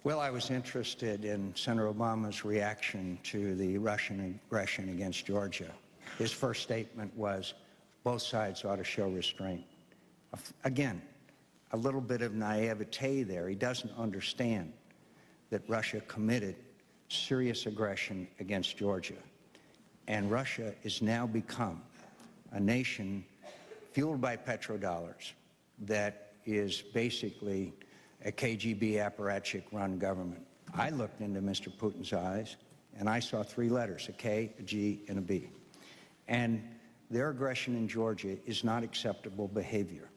Well, I was interested in Senator Obama's reaction to the Russian aggression against Georgia. His first statement was, both sides ought to show restraint. Again, a little bit of naivete there. He doesn't understand that Russia committed serious aggression against Georgia. And Russia has now become a nation fueled by petrodollars that is basically a KGB apparatchik-run government. I looked into Mr. Putin's eyes, and I saw three letters, a K, a G, and a B. And their aggression in Georgia is not acceptable behavior.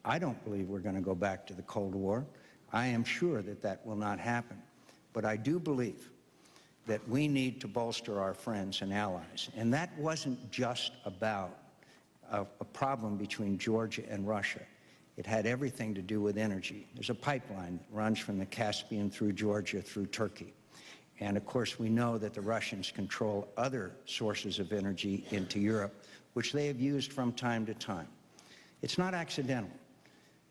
I don't believe we're going to go back to the Cold War. I am sure that that will not happen. But I do believe that we need to bolster our friends and allies. And that wasn't just about a problem between Georgia and Russia. It had everything to do with energy. There's a pipeline that runs from the Caspian through Georgia through Turkey. And of course, we know that the Russians control other sources of energy into Europe, which they have used from time to time. It's not accidental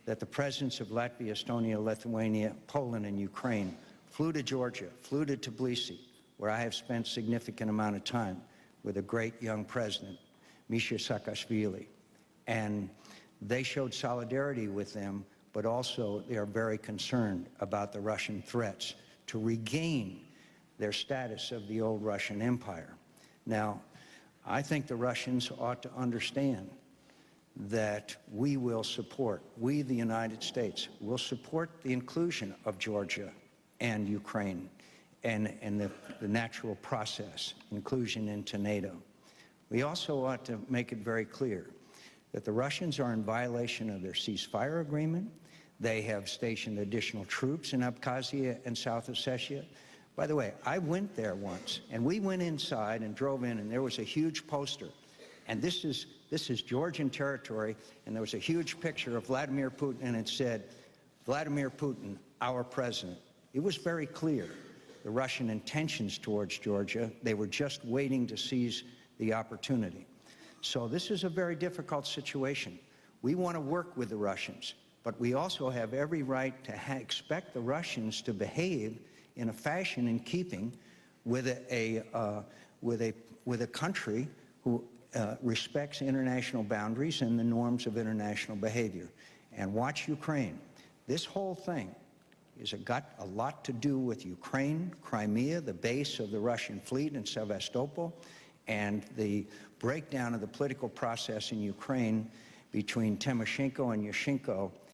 that the presidents of Latvia, Estonia, Lithuania, Poland, and Ukraine flew to Georgia, flew to Tbilisi, where I have spent a significant amount of time with a great young president, Misha Saakashvili. And they showed solidarity with them, but also they are very concerned about the Russian threats to regain their status of the old Russian Empire. Now, I think the Russians ought to understand that we will support, we, the United States, will support the inclusion of Georgia and Ukraine and the natural process, inclusion into NATO. We also ought to make it very clear that the Russians are in violation of their ceasefire agreement. They have stationed additional troops in Abkhazia and South Ossetia. By the way, I went there once, and we went inside and drove in, and there was a huge poster. And this is Georgian territory, and there was a huge picture of Vladimir Putin, and it said, Vladimir Putin, our president. It was very clear the Russian intentions towards Georgia. They were just waiting to seize the opportunity. So this is a very difficult situation. We want to work with the Russians, but we also have every right to expect the Russians to behave in a fashion in keeping with a country who respects international boundaries and the norms of international behavior. And watch Ukraine. This whole thing has got a lot to do with Ukraine, Crimea, the base of the Russian fleet in Sevastopol, and the breakdown of the political process in Ukraine between Tymoshenko and Yushchenko